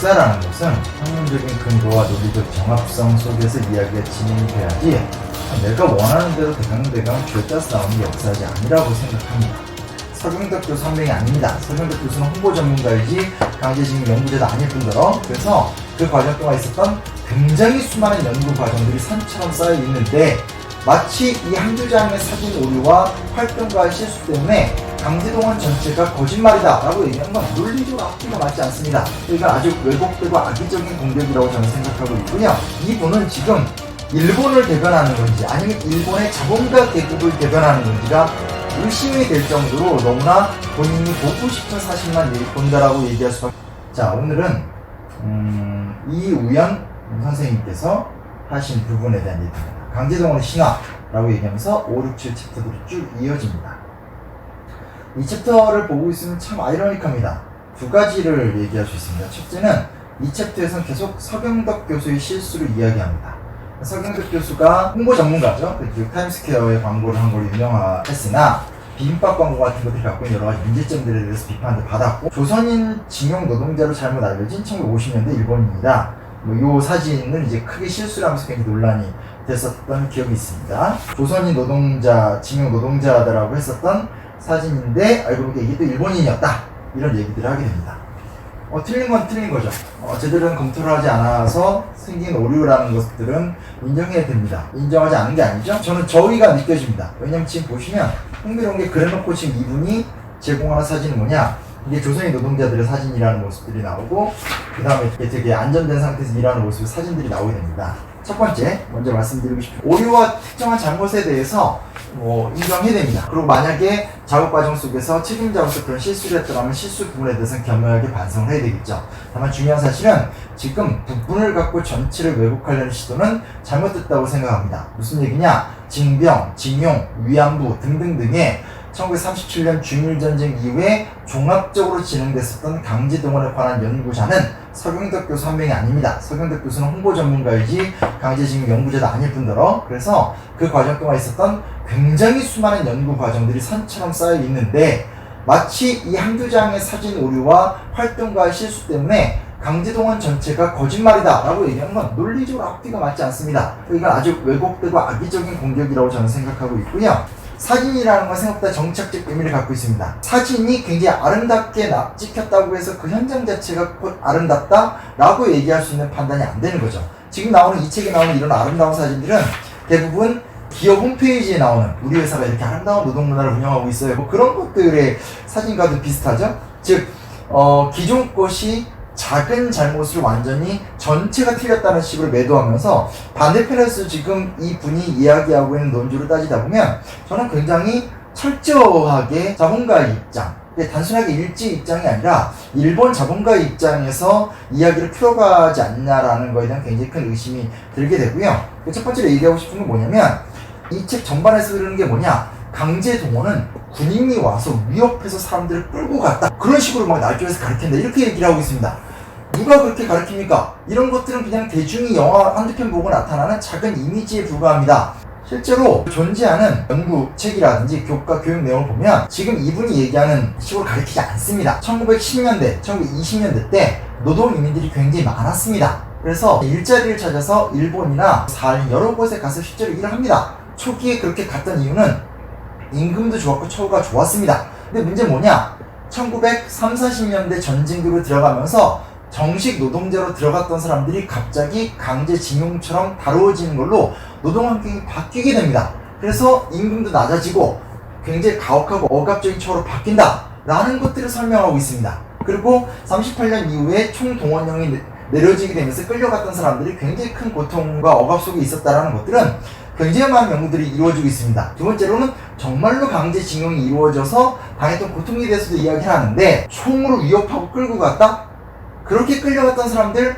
역사라는 것은 학문적인 근거와 논리적 정합성 속에서 이야기가 진행이 돼야지 내가 원하는 대로 대강대강 쥐어짜서 나오는 게 역사지 아니라고 생각합니다. 서경덕 교수 한 명이 아닙니다. 서경덕 교수는 홍보 전문가이지 강제징용 연구자도 아닐 뿐더러 그래서 그 과정 동안 있었던 굉장히 수많은 연구 과정들이 산처럼 쌓여 있는데 마치 이 한두 장의 사진 오류와 활동가의 실수 때문에 강제동원 전체가 거짓말이다 라고 얘기하는 건 논리적으로 앞뒤가 맞지 않습니다. 이건 아주 왜곡되고 악의적인 공격이라고 저는 생각하고 있고요. 이분은 지금 일본을 대변하는 건지 아니면 일본의 자본가 계급을 대변하는 건지가 의심이 될 정도로 너무나 본인이 보고 싶은 사실만 본다라고 얘기할 수밖에. 자, 오늘은 이우연 선생님께서 하신 부분에 대한 얘기입니다. 강제동원의 신화라고 얘기하면서 5, 6, 7 챕터들이 쭉 이어집니다. 이 챕터를 보고 있으면 참 아이러니합니다. 두 가지를 얘기할 수 있습니다. 첫째는 이 챕터에서는 계속 서경덕 교수의 실수를 이야기합니다. 서경덕 교수가 홍보 전문가죠. 그 타임스퀘어의 광고를 한 걸로 유명했으나 비빔밥 광고 같은 것들이 갖고 있는 여러 가지 문제점들에 대해서 비판을 받았고 조선인 징용 노동자로 잘못 알려진 1950년대 일본인이다. 요 사진은 이제 크게 실수를 하면서 굉장히 논란이 됐었던 기억이 있습니다. 조선인 노동자, 징용 노동자라고 했었던 사진인데 알고 보니까 이게 또 일본인이었다. 이런 얘기들을 하게 됩니다. 틀린 건 틀린 거죠. 제대로 검토를 하지 않아서 생긴 오류라는 것들은 인정해야 됩니다. 인정하지 않은 게 아니죠. 저는 저의가 느껴집니다. 왜냐면 지금 보시면 흥미로운 게 그래놓고 지금 이분이 제공하는 사진은 뭐냐, 이게 조선인 노동자들의 사진이라는 모습들이 나오고 그 다음에 되게 안전된 상태에서 일하는 모습의 사진들이 나오게 됩니다. 첫 번째 먼저 말씀드리고 싶은 오류와 특정한 잘못에 대해서 인정해야 됩니다. 그리고 만약에 작업 과정 속에서 책임자로서 그런 실수를 했더라면 실수 부분에 대해서는 겸허하게 반성을 해야 되겠죠. 다만 중요한 사실은 지금 부분을 갖고 전체를 왜곡하려는 시도는 잘못됐다고 생각합니다. 무슨 얘기냐? 징병, 징용, 위안부 등등등의 1937년 중일전쟁 이후에 종합적으로 진행됐었던 강제동원에 관한 연구자는 서경덕 교수 한 명이 아닙니다. 서경덕 교수는 홍보 전문가이지 강제징용 연구자도 아닐 뿐더러 그래서 그 과정 동안 있었던 굉장히 수많은 연구 과정들이 산처럼 쌓여 있는데 마치 이 한두 장의 사진 오류와 활동가의 실수 때문에 강제동원 전체가 거짓말이다 라고 얘기하는 건 논리적으로 앞뒤가 맞지 않습니다. 이건 아주 왜곡되고 악의적인 공격이라고 저는 생각하고 있고요. 사진이라는 건 생각보다 정착적 의미를 갖고 있습니다. 사진이 굉장히 아름답게 찍혔다고 해서 그 현장 자체가 곧 아름답다 라고 얘기할 수 있는 판단이 안 되는 거죠. 지금 나오는 이 책에 나오는 이런 아름다운 사진들은 대부분 기업 홈페이지에 나오는 우리 회사가 이렇게 아름다운 노동 문화를 운영하고 있어요. 그런 것들의 사진과도 비슷하죠. 즉 기존 것이 작은 잘못을 완전히 전체가 틀렸다는 식으로 매도하면서 반대편에서 지금 이 분이 이야기하고 있는 논조를 따지다 보면 저는 굉장히 철저하게 자본가의 입장, 단순하게 일제 입장이 아니라 일본 자본가의 입장에서 이야기를 풀어가지 않냐라는 거에 대한 굉장히 큰 의심이 들게 되고요. 첫 번째로 얘기하고 싶은 건 뭐냐면 이 책 전반에서 그러는 게 뭐냐, 강제동원은 군인이 와서 위협해서 사람들을 끌고 갔다, 그런 식으로 막 날조해서 가르친다, 이렇게 얘기를 하고 있습니다. 누가 그렇게 가르칩니까? 이런 것들은 그냥 대중이 영화 한두 편 보고 나타나는 작은 이미지에 불과합니다. 실제로 존재하는 연구책이라든지 교과 교육 내용을 보면 지금 이분이 얘기하는 식으로 가르치지 않습니다. 1910년대, 1920년대 때 노동 이민들이 굉장히 많았습니다. 그래서 일자리를 찾아서 일본이나 다른 여러 곳에 가서 실제로 일을 합니다. 초기에 그렇게 갔던 이유는 임금도 좋았고 처우가 좋았습니다. 근데 문제는 뭐냐? 1930, 40년대 전쟁으로 들어가면서 정식 노동자로 들어갔던 사람들이 갑자기 강제징용처럼 다루어지는 걸로 노동 환경이 바뀌게 됩니다. 그래서 임금도 낮아지고 굉장히 가혹하고 억압적인 처우로 바뀐다 라는 것들을 설명하고 있습니다. 그리고 38년 이후에 총동원령이 내려지게 되면서 끌려갔던 사람들이 굉장히 큰 고통과 억압 속에 있었다는 것들은 굉장히 많은 연구들이 이루어지고 있습니다. 두 번째로는 정말로 강제징용이 이루어져서 당했던 고통에 대해서도 이야기를 하는데 총으로 위협하고 끌고 갔다? 그렇게 끌려갔던 사람들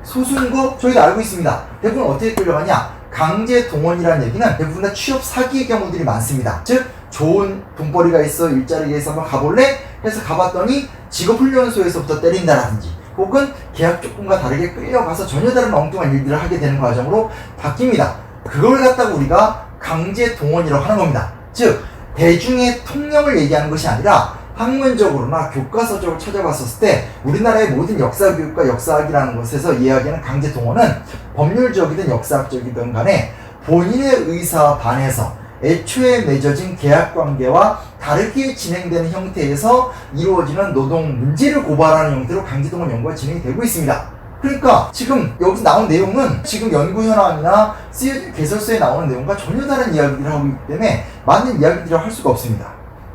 소수인 거 저희도 알고 있습니다. 대부분 어떻게 끌려가냐? 강제동원이라는 얘기는 대부분 다 취업 사기의 경우들이 많습니다. 즉 좋은 돈벌이가 있어, 일자리에 있어, 한번 가볼래? 해서 가봤더니 직업훈련소에서부터 때린다라든지 혹은 계약 조건과 다르게 끌려가서 전혀 다른 엉뚱한 일들을 하게 되는 과정으로 바뀝니다. 그걸 갖다가 우리가 강제동원이라고 하는 겁니다. 즉 대중의 통념을 얘기하는 것이 아니라 학문적으로나 교과서적으로 찾아봤었을 때 우리나라의 모든 역사교육과 역사학이라는 것에서 이야기하는 강제동원은 법률적이든 역사학적이든 간에 본인의 의사와 반해서 애초에 맺어진 계약관계와 다르게 진행되는 형태에서 이루어지는 노동 문제를 고발하는 형태로 강제동원 연구가 진행이 되고 있습니다. 그러니까 지금 여기 나온 내용은 지금 연구 현황이나 쓰여진 개설서에 나오는 내용과 전혀 다른 이야기를 하고 있기 때문에 맞는 이야기들을 할 수가 없습니다.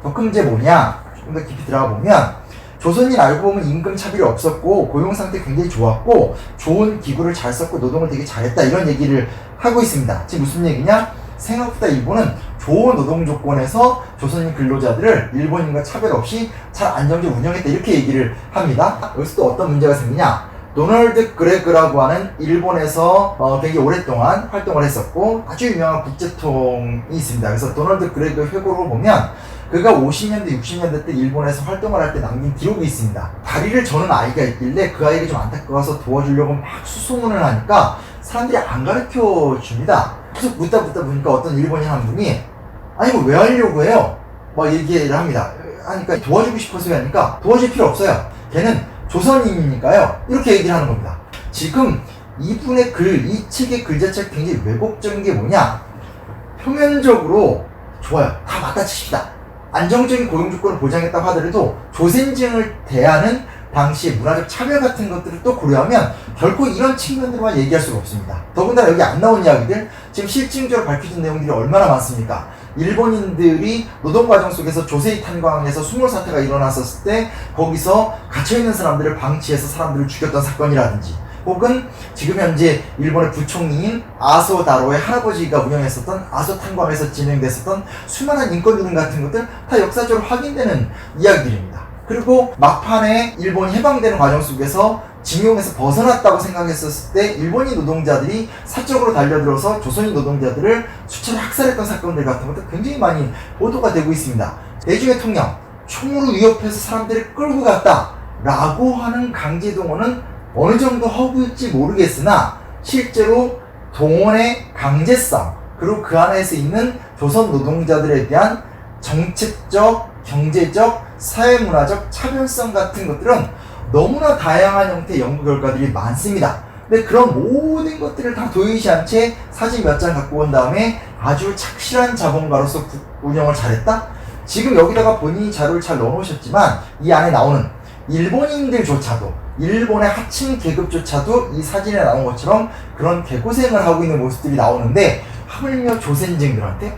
더 큰 문제 뭐냐? 좀 더 깊이 들어가 보면 조선인 알고 보면 임금 차별이 없었고 고용 상태 굉장히 좋았고 좋은 기구를 잘 썼고 노동을 되게 잘했다 이런 얘기를 하고 있습니다. 지금 무슨 얘기냐? 생각보다 일본은 좋은 노동 조건에서 조선인 근로자들을 일본인과 차별 없이 잘 안정적으로 운영했다 이렇게 얘기를 합니다. 여기서 또 어떤 문제가 생기냐? 도널드 그레그라고 하는 일본에서 굉장히 오랫동안 활동을 했었고 아주 유명한 국제통이 있습니다. 그래서 도널드 그레그 회고를 보면 그가 50년대, 60년대 때 일본에서 활동을 할 때 남긴 기록이 있습니다. 다리를 저는 아이가 있길래 그 아이가 좀 안타까워서 도와주려고 막 수소문을 하니까 사람들이 안 가르쳐 줍니다. 계속 묻다 보니까 어떤 일본인 한 분이 아니 뭐 왜 하려고 해요? 막 얘기를 합니다. 하니까 도와주고 싶어서 하니까 도와줄 필요 없어요. 걔는 조선인이니까요. 이렇게 얘기를 하는 겁니다. 지금 이분의 글, 이 책의 글 자체가 굉장히 왜곡적인 게 뭐냐? 표면적으로 좋아요. 다 맞다 칩시다. 안정적인 고용 조건을 보장했다고 하더라도 조선인을 대하는 당시의 문화적 차별 같은 것들을 또 고려하면 결코 이런 측면으로만 얘기할 수가 없습니다. 더군다나 여기 안 나온 이야기들, 지금 실증적으로 밝혀진 내용들이 얼마나 많습니까? 일본인들이 노동과정 속에서 조세이 탄광에서 수몰 사태가 일어났었을 때 거기서 갇혀있는 사람들을 방치해서 사람들을 죽였던 사건이라든지 혹은 지금 현재 일본의 부총리인 아소 다로의 할아버지가 운영했었던 아소 탄광에서 진행됐었던 수많은 인권운동 같은 것들 다 역사적으로 확인되는 이야기들입니다. 그리고 막판에 일본이 해방되는 과정 속에서 징용에서 벗어났다고 생각했었을 때 일본인 노동자들이 사적으로 달려들어서 조선인 노동자들을 수차례 학살했던 사건들 같은 것도 굉장히 많이 보도가 되고 있습니다. 내중의 통령, 총으로 위협해서 사람들을 끌고 갔다 라고 하는 강제동원은 어느 정도 허구일지 모르겠으나 실제로 동원의 강제성 그리고 그 안에서 있는 조선 노동자들에 대한 정책적, 경제적, 사회문화적 차별성 같은 것들은 너무나 다양한 형태의 연구 결과들이 많습니다. 근데 그런 모든 것들을 다 도외시한 채 사진 몇 장 갖고 온 다음에 아주 착실한 자본가로서 운영을 잘했다? 지금 여기다가 본인이 자료를 잘 넣어놓으셨지만 이 안에 나오는 일본인들조차도 일본의 하층 계급조차도 이 사진에 나온 것처럼 그런 개고생을 하고 있는 모습들이 나오는데 하물며 조선인들한테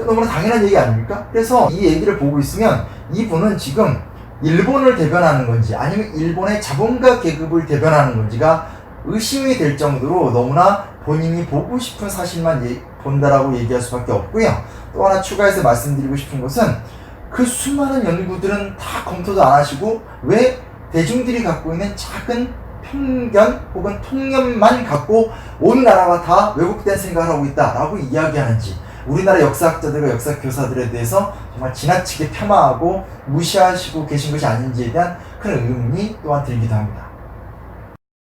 너무나 당연한 얘기 아닙니까? 그래서 이 얘기를 보고 있으면 이분은 지금 일본을 대변하는 건지 아니면 일본의 자본가 계급을 대변하는 건지가 의심이 될 정도로 너무나 본인이 보고 싶은 사실만 본다라고 얘기할 수밖에 없고요. 또 하나 추가해서 말씀드리고 싶은 것은 그 수많은 연구들은 다 검토도 안 하시고 왜 대중들이 갖고 있는 작은 편견 혹은 통념만 갖고 온 나라가 다 왜곡된 생각을 하고 있다라고 이야기하는지 우리나라 역사학자들과 역사교사들에 대해서 정말 지나치게 폄하하고 무시하시고 계신 것이 아닌지에 대한 큰 의문이 또한 들기도 합니다.